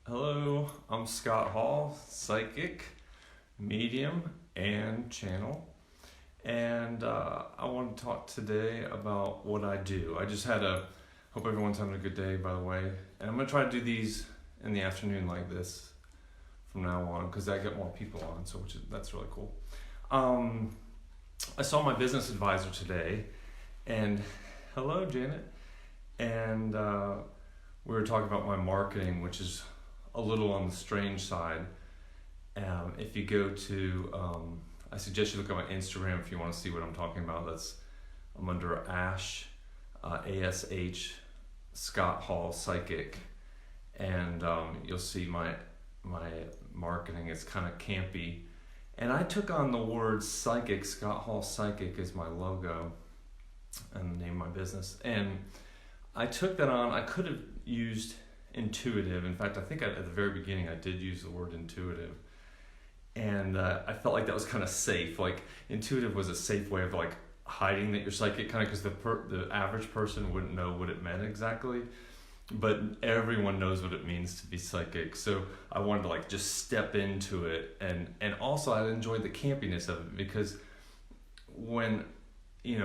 Hello, I'm Scott Hall, psychic, medium, and channel. And I want to talk today about what I do. Hope everyone's having a good day, by the way. And I'm going to try to do these in the afternoon like this from now on because I get more people on, that's really cool. I saw my business advisor today, and hello, Janet. And we were talking about my marketing, which is a little on the strange side. If you go to, I suggest you look at my Instagram if you want to see what I'm talking about. I'm under Ash, ASH, Scott Hall Psychic, and you'll see my marketing. It's kind of campy, and I took on the word psychic. Scott Hall Psychic is my logo and the name of my business, and I took that on. I could have used intuitive. In fact, I think at the very beginning I did use the word intuitive, and I felt like that was kind of safe. Like intuitive was a safe way of like hiding that you're psychic, kind of because the average person wouldn't know what it meant exactly, but everyone knows what it means to be psychic. So I wanted to like just step into it, and also I enjoyed the campiness of it because when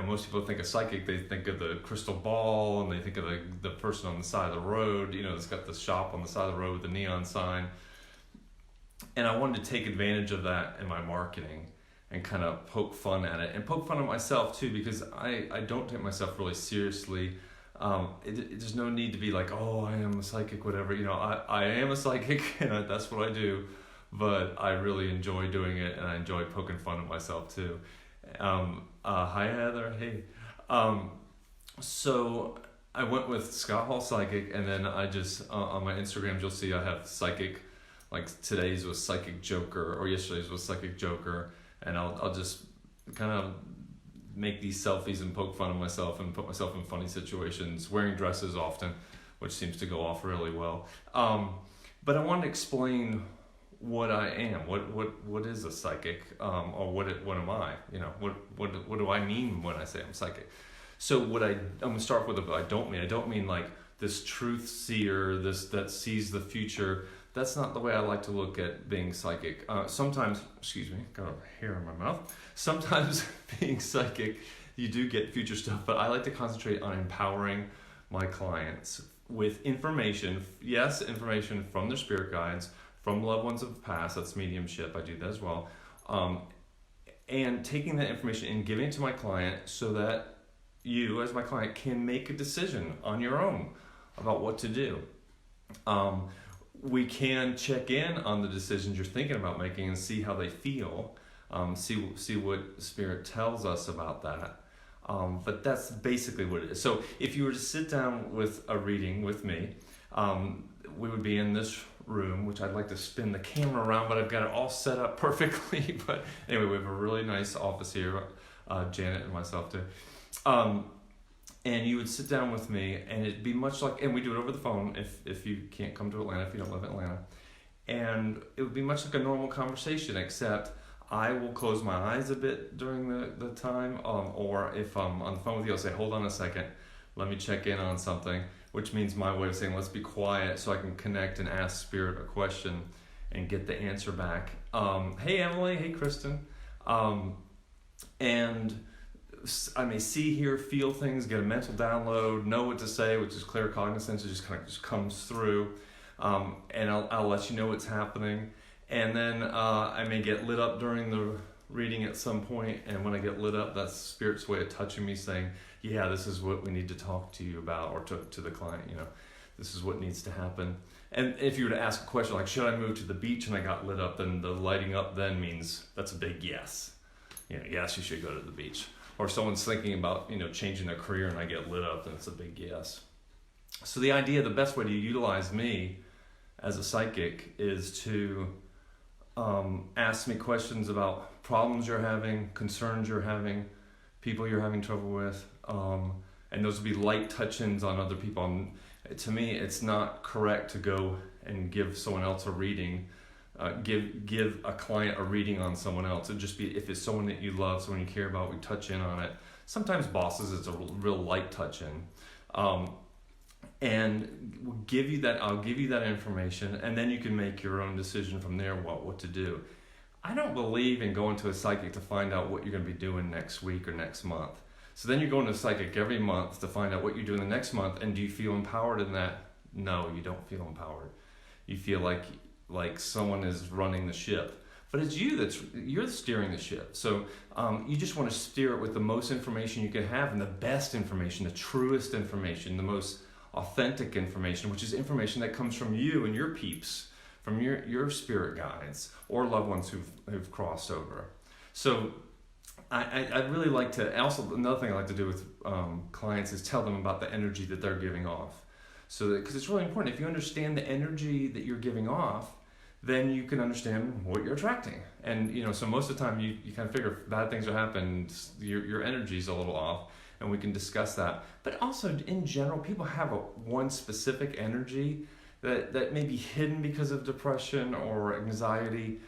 most people think of psychic, they think of the crystal ball and they think of the person on the side of the road, that's got the shop on the side of the road with the neon sign. And I wanted to take advantage of that in my marketing and kind of poke fun at it and poke fun at myself too, because I don't take myself really seriously. There's no need to be like, oh, I am a psychic, whatever. I am a psychic and that's what I do, but I really enjoy doing it and I enjoy poking fun at myself too. Hi Heather, hey. So I went with Scott Hall Psychic, and then I just, on my Instagrams, you'll see I have psychic, like today's was Psychic Joker, or yesterday's was Psychic Joker, and I'll just kind of make these selfies and poke fun at myself and put myself in funny situations, wearing dresses often, which seems to go off really well. But I wanted to explain what I am, what is a psychic, or what am I? What do I mean when I say I'm psychic? So I'm gonna start with what I don't mean. I don't mean like this truth seer, that sees the future. That's not the way I like to look at being psychic. Sometimes, got a hair in my mouth. Sometimes being psychic, you do get future stuff, but I like to concentrate on empowering my clients with information. Yes, information from their spirit guides, from loved ones of the past. That's mediumship. I do that as well. And taking that information and giving it to my client so that you, as my client, can make a decision on your own about what to do. We can check in on the decisions you're thinking about making and see how they feel. See what Spirit tells us about that. But that's basically what it is. So if you were to sit down with a reading with me, we would be in this room, which I'd like to spin the camera around, but I've got it all set up perfectly. But anyway, we have a really nice office here, Janet and myself too. And you would sit down with me, and it'd be much like, and we do it over the phone if you can't come to Atlanta, if you don't live in Atlanta. And it would be much like a normal conversation, except I will close my eyes a bit during the time, or if I'm on the phone with you, I'll say, hold on a second, let me check in on something, which means my way of saying, let's be quiet so I can connect and ask Spirit a question and get the answer back. Hey, Emily. Hey, Kristen. And I may see, hear, feel things, get a mental download, know what to say, which is Claircognizance. It just kind of just comes through. And I'll let you know what's happening. And then I may get lit up during the reading at some point, and when I get lit up, that's Spirit's way of touching me, saying, yeah, this is what we need to talk to you about, or to the client, this is what needs to happen. And if you were to ask a question like, should I move to the beach, and I got lit up, then the lighting up then means that's a big yes. Yes, you should go to the beach. Or someone's thinking about, changing their career, and I get lit up, then it's a big yes. So the best way to utilize me as a psychic is to ask me questions about problems you're having, concerns you're having, people you're having trouble with, and those would be light touch-ins on other people. And to me, it's not correct to go and give someone else a reading, give a client a reading on someone else. It'd just be, if it's someone that you love, someone you care about, we touch in on it. Sometimes bosses, it's a real light touch-in. and we'll give you that. I'll give you that information, and then you can make your own decision from there what to do. I don't believe in going to a psychic to find out what you're going to be doing next week or next month. So then you're going to a psychic every month to find out what you're doing the next month, and do you feel empowered in that? No, you don't feel empowered. You feel like someone is running the ship. But it's you're steering the ship. So you just want to steer it with the most information you can have, and the best information, the truest information, the most authentic information, which is information that comes from you and your peeps, from your spirit guides or loved ones who've crossed over. So I really like to, also another thing I like to do with clients is tell them about the energy that they're giving off. So because it's really important, if you understand the energy that you're giving off, then you can understand what you're attracting. And so most of the time you kind of figure if bad things are happening, your energy's a little off, and we can discuss that. But also in general, people have one specific energy that may be hidden because of depression or anxiety,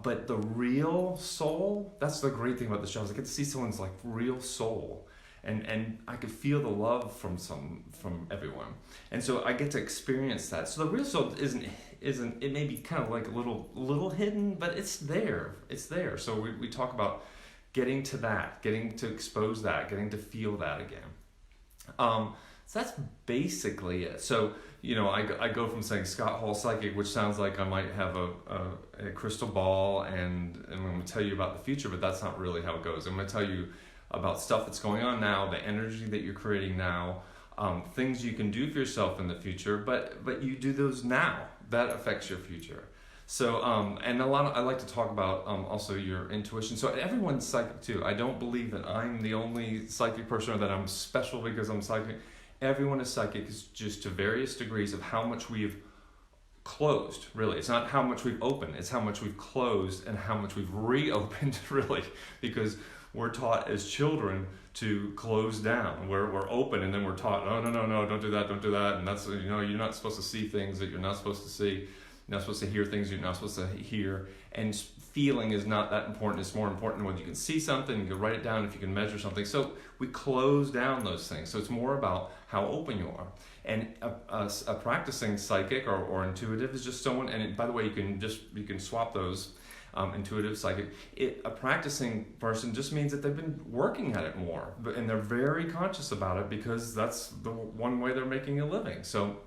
but the real soul, that's the great thing about the show, is I get to see someone's like real soul. And I could feel the love from everyone, and so I get to experience that. So the real soul isn't. It may be kind of like a little hidden, but it's there. It's there. So we talk about getting to that, getting to expose that, getting to feel that again. So that's basically it. So I go from saying Scott Hall Psychic, which sounds like I might have a crystal ball, and I'm going to tell you about the future, but that's not really how it goes. I'm going to tell you about stuff that's going on now, the energy that you're creating now, things you can do for yourself in the future, but you do those now. That affects your future. So, and I like to talk about also your intuition. So everyone's psychic too. I don't believe that I'm the only psychic person or that I'm special because I'm psychic. Everyone is psychic, it's just to various degrees of how much we've closed, really. It's not how much we've opened, it's how much we've closed and how much we've reopened, really, because we're taught as children to close down. We're open, and then we're taught, no, don't do that, and that's, you're not supposed to see things that you're not supposed to see. You're not supposed to hear things you're not supposed to hear. And feeling is not that important. It's more important when you can see something, you can write it down, if you can measure something. So we close down those things. So it's more about how open you are. And a practicing psychic or intuitive is just someone, and by the way, you can swap those. Intuitive, psychic. A practicing person just means that they've been working at it more, and they're very conscious about it because that's the one way they're making a living. So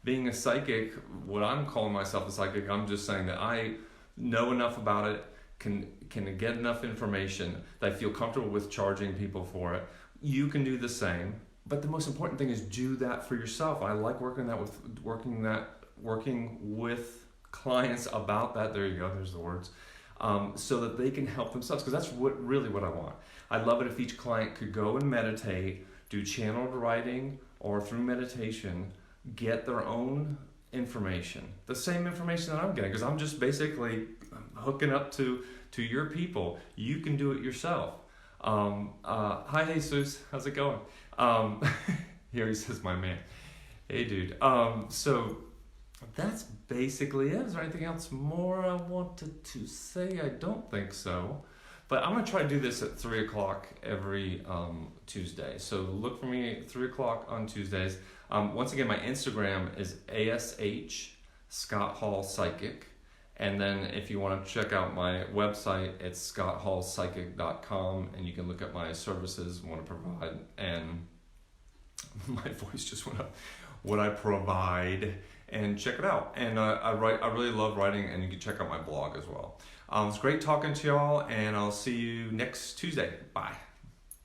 being a psychic, what I'm calling myself a psychic, I'm just saying that I know enough about it, can get enough information that I feel comfortable with charging people for it. You can do the same, but the most important thing is do that for yourself. I like working with clients about that. There you go, there's the words, so that they can help themselves, because that's really what I want. I'd love it if each client could go and meditate, do channeled writing, or through meditation get their own information, the same information that I'm getting, because I'm just basically hooking up to your people. You can do it yourself. Hi Jesus, how's it going? Here he says, my man. Hey dude. So that's basically it. Is there anything else more I wanted to say? I don't think so. But I'm going to try to do this at 3 o'clock every Tuesday. So look for me at 3 o'clock on Tuesdays. Once again, my Instagram is ASH Scott Hall Psychic. And then if you want to check out my website, it's scotthallpsychic.com. And you can look at my services I want to provide. And my voice just went up. What I provide. And check it out. And I really love writing, and you can check out my blog as well. It's great talking to y'all, and I'll see you next Tuesday. Bye.